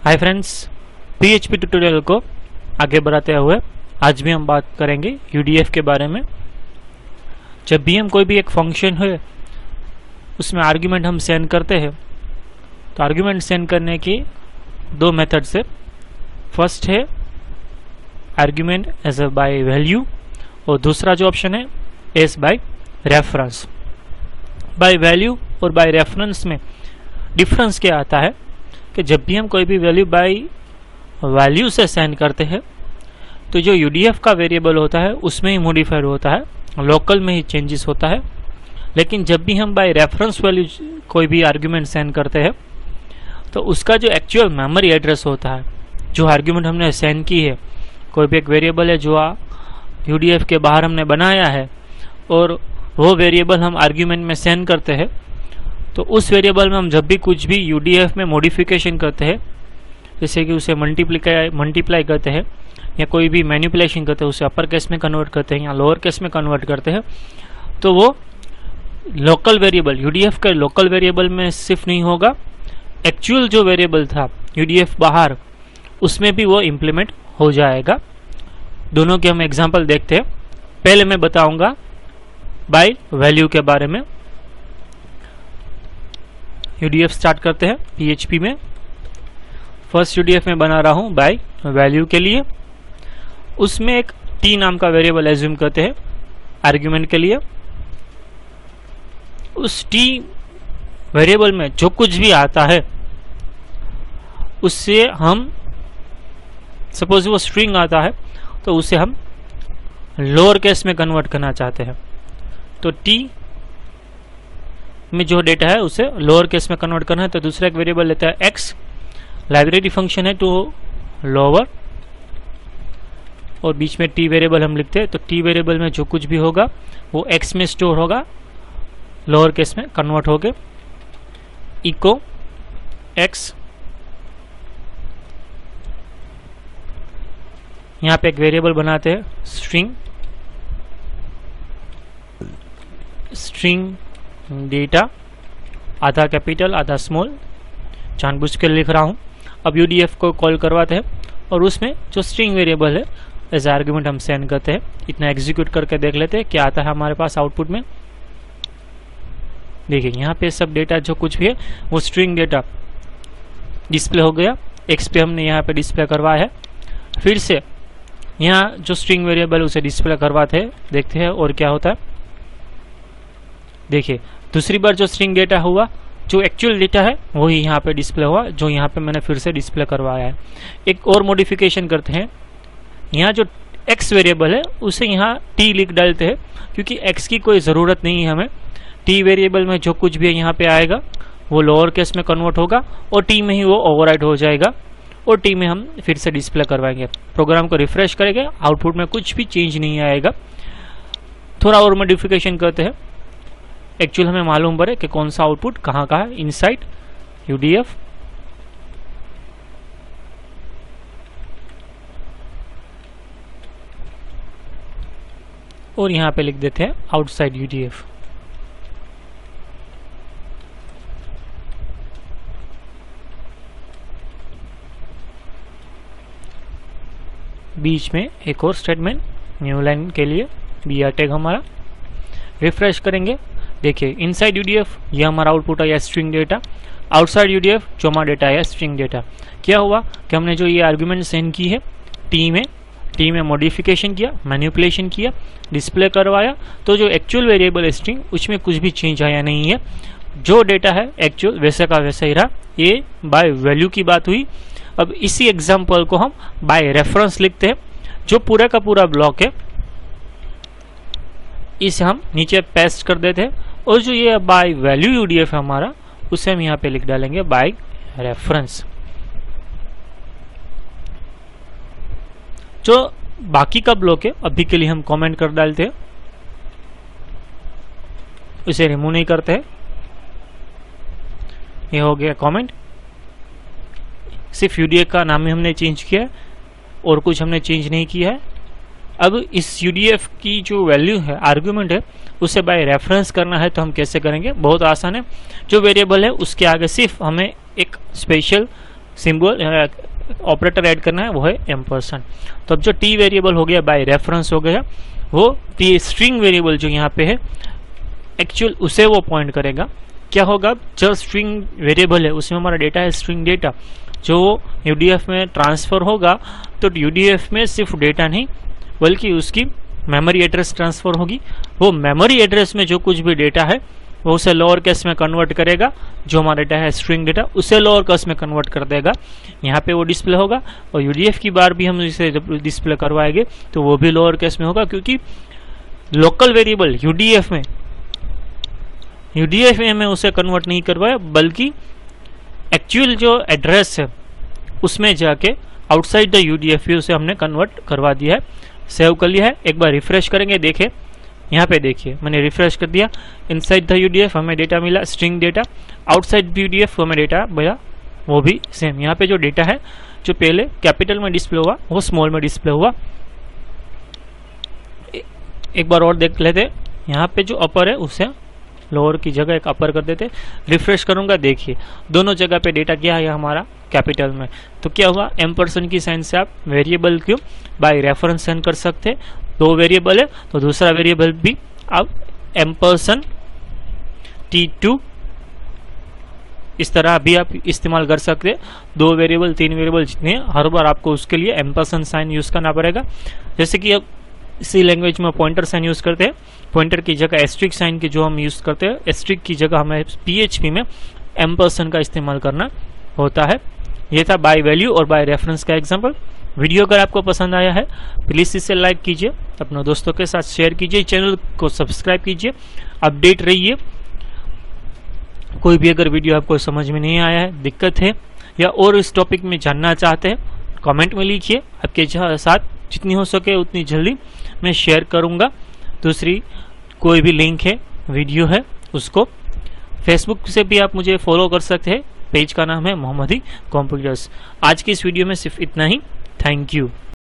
Hi friends, PHP tutorial को आगे बढ़ाते हुए आज भी हम बात करेंगे UDF के बारे में। जब भी हम कोई भी एक फंक्शन है उसमें आर्ग्यूमेंट हम सेंड करते हैं तो आर्ग्यूमेंट सेंड करने की दो मेथड्स है। फर्स्ट है argument as a by value और दूसरा जो ऑप्शन है as by reference. By value और बाय रेफरेंस में डिफरेंस क्या आता है कि जब भी हम कोई भी वैल्यू बाय वैल्यू से सेंड करते हैं तो जो UDF का वेरिएबल होता है उसमें ही मॉडिफाइड होता है, लोकल में ही चेंजेस होता है। लेकिन जब भी हम बाय रेफरेंस वैल्यू कोई भी आर्ग्यूमेंट सेंड करते हैं तो उसका जो एक्चुअल मेमोरी एड्रेस होता है, जो आर्ग्यूमेंट हमने सेंड की है, कोई भी एक वेरिएबल है जो UDF के बाहर हमने बनाया है और वो वेरिएबल हम आर्ग्यूमेंट में सेंड करते हैं, तो उस वेरिएबल में हम जब भी कुछ भी UDF में मॉडिफिकेशन करते हैं, जैसे कि उसे मल्टीप्लाई करते हैं या कोई भी मैनिपुलेशन करते हैं, उसे अपर केस में कन्वर्ट करते हैं या लोअर केस में कन्वर्ट करते हैं, तो वो लोकल वेरिएबल UDF के लोकल वेरिएबल में सिर्फ नहीं होगा, एक्चुअल जो वेरिएबल था UDF बाहर उसमें भी वो इम्प्लीमेंट हो जाएगा। दोनों के हम एग्जांपल देखते हैं। पहले मैं बताऊंगा बाय वैल्यू के बारे में। UDF स्टार्ट करते हैं PHP में। फर्स्ट UDF में बना रहा हूं बाय वैल्यू के लिए। उसमें एक t नाम का वेरिएबल एज्यूम करते हैं आर्ग्यूमेंट के लिए। उस t वेरिएबल में जो कुछ भी आता है उससे हम, सपोज वो स्ट्रिंग आता है तो उसे हम लोअर केस में कन्वर्ट करना चाहते हैं, तो t में जो डेटा है उसे लोअर केस में कन्वर्ट करना है, तो दूसरा एक वेरिएबल लेता है x। लाइब्रेरी फंक्शन है तो लोअर और बीच में t वेरिएबल हम लिखते हैं, तो t वेरिएबल में जो कुछ भी होगा वो x में स्टोर होगा, लोअर केस में कन्वर्ट होके इको x। यहाँ पे एक वेरिएबल बनाते हैं स्ट्रिंग डेटा, आधा कैपिटल आधा स्मॉल, जानबूझ के लिख रहा हूँ। अब UDF को कॉल करवाते हैं और उसमें जो स्ट्रिंग वेरिएबल है एज आर्ग्यूमेंट हम सेंड करते हैं। इतना एग्जीक्यूट करके देख लेते हैं क्या आता है हमारे पास आउटपुट में। देखिए यहाँ पे सब डेटा जो कुछ भी है वो स्ट्रिंग डेटा डिस्प्ले हो गया। x पे हमने यहाँ पे डिस्प्ले करवाया है। फिर से यहाँ जो स्ट्रिंग वेरिएबल उसे डिस्प्ले करवाते हैं, देखते हैं और क्या होता है। देखिए दूसरी बार जो स्ट्रिंग डेटा हुआ, जो एक्चुअल डेटा है वही यहाँ पे डिस्प्ले हुआ, जो यहाँ पे मैंने फिर से डिस्प्ले करवाया है। एक और मॉडिफिकेशन करते हैं, यहाँ जो x वेरिएबल है उसे यहाँ t लिख डालते हैं, क्योंकि x की कोई ज़रूरत नहीं है हमें। t वेरिएबल में जो कुछ भी यहाँ पे आएगा वो लोअर केस में कन्वर्ट होगा और t में ही वो ओवरराइड हो जाएगा और t में हम फिर से डिस्प्ले करवाएंगे। प्रोग्राम को रिफ्रेश करेंगे, आउटपुट में कुछ भी चेंज नहीं आएगा। थोड़ा और मॉडिफिकेशन करते हैं, एक्चुअल हमें मालूम पड़े कि कौन सा आउटपुट कहाँ का है। इनसाइड UDF और यहाँ पे लिख देते हैं आउटसाइड UDF। बीच में एक और स्टेटमेंट न्यू लाइन के लिए BR टैग हमारा। रिफ्रेश करेंगे, देखिए इनसाइड UDF ये हमारा आउटपुट आया स्ट्रिंग डेटा, आउटसाइड UDF जो हमारा डेटा आया स्ट्रिंग डेटा। क्या हुआ कि हमने जो ये आर्ग्यूमेंट सेंड की है टी में मॉडिफिकेशन किया, मैनिपुलेशन किया, डिस्प्ले करवाया, तो जो एक्चुअल वेरिएबल है स्ट्रिंग उसमें कुछ भी चेंज आया नहीं है। जो डेटा है एक्चुअल वैसे का वैसा ही रहा। ये बाय वैल्यू की बात हुई। अब इसी एग्जाम्पल को हम बाय रेफरेंस लिखते हैं। जो पूरा का पूरा ब्लॉक है इसे हम नीचे पेस्ट कर देते हैं और जो ये बाय वैल्यू UDF है हमारा उसे हम यहाँ पे लिख डालेंगे बाय रेफरेंस। जो बाकी का ब्लॉक है अभी के लिए हम कमेंट कर डालते हैं, इसे रिमूव नहीं करते हैं। ये हो गया कमेंट। सिर्फ UDF का नाम ही हमने चेंज किया है और कुछ हमने चेंज नहीं किया है। अब इस UDF की जो वैल्यू है, आर्ग्यूमेंट है, उसे बाय रेफरेंस करना है तो हम कैसे करेंगे? बहुत आसान है। जो वेरिएबल है उसके आगे सिर्फ हमें एक स्पेशल सिंबल ऑपरेटर ऐड करना है, वो है एम्परसेंड। तो अब जो टी वेरिएबल हो गया बाय रेफरेंस हो गया, वो टी स्ट्रिंग वेरिएबल जो यहाँ पे है एक्चुअल उसे वो पॉइंट करेगा। क्या होगा, जो स्ट्रिंग वेरिएबल है उसमें हमारा डेटा है स्ट्रिंग डेटा, जो यूडीएफ में ट्रांसफर होगा तो यूडीएफ में सिर्फ डेटा नहीं बल्कि उसकी मेमोरी एड्रेस ट्रांसफर होगी। वो मेमोरी एड्रेस में जो कुछ भी डेटा है वो उसे लोअर केस में कन्वर्ट करेगा, जो हमारा डेटा है स्ट्रिंग डेटा उसे लोअर केस में कन्वर्ट कर देगा, यहाँ पे वो डिस्प्ले होगा। और यूडीएफ की बार भी हम इसे जब डिस्प्ले करवाएंगे तो वो भी लोअर केस में होगा, क्योंकि लोकल वेरिएबल यूडीएफ में हमें उसे कन्वर्ट नहीं करवाया, बल्कि एक्चुअल जो एड्रेस है उसमें जाके आउटसाइड द यूडीएफ उसे हमने कन्वर्ट करवा दिया है, सेव कर लिया है। एक बार रिफ्रेश करेंगे, देखें यहाँ पे देखिए मैंने रिफ्रेश कर दिया, इनसाइड द यूडीएफ हमें डेटा मिला स्ट्रिंग डेटा, आउटसाइड यूडीएफ हमें डेटा मिला वो भी सेम। यहाँ पे जो डेटा है जो पहले कैपिटल में डिस्प्ले हुआ वो स्मॉल में डिस्प्ले हुआ। एक बार और देख लेते, यहाँ पे जो अपर है उसे लोअर की जगह एक अपर कर देते। रिफ्रेश करूंगा, देखिए दोनों जगह पे डेटा क्या है हमारा कैपिटल में। तो क्या हुआ, एम्परसेंड की साइन से आप वेरिएबल को बाय रेफरेंस सेंड कर सकते। दो वेरिएबल है तो दूसरा वेरिएबल भी आप एम्परसेंड T2 इस तरह भी आप इस्तेमाल कर सकते। दो वेरिएबल तीन वेरिएबल जितने हर बार आपको उसके लिए एम्परसेंड साइन यूज करना पड़ेगा। जैसे कि अब इसी लैंग्वेज में पॉइंटर साइन यूज करते हैं, पॉइंटर की जगह एस्ट्रिक साइन की जो हम यूज करते हैं, एस्ट्रिक की जगह हमें PHP में एम्परसेंड का इस्तेमाल करना होता है। ये था बाय वैल्यू और बाय रेफरेंस का एग्जांपल। वीडियो अगर आपको पसंद आया है प्लीज इसे लाइक कीजिए, अपने दोस्तों के साथ शेयर कीजिए, चैनल को सब्सक्राइब कीजिए, अपडेट रहिए। कोई भी अगर वीडियो आपको समझ में नहीं आया है, दिक्कत है या और इस टॉपिक में जानना चाहते हैं, कमेंट में लिखिए। आपके साथ जितनी हो सके उतनी जल्दी मैं शेयर करूंगा। दूसरी कोई भी लिंक है, वीडियो है, उसको फेसबुक से भी आप मुझे फॉलो कर सकते हैं। पेज का नाम है मोहम्मदी कंप्यूटर्स। आज की इस वीडियो में सिर्फ इतना ही। Thank you.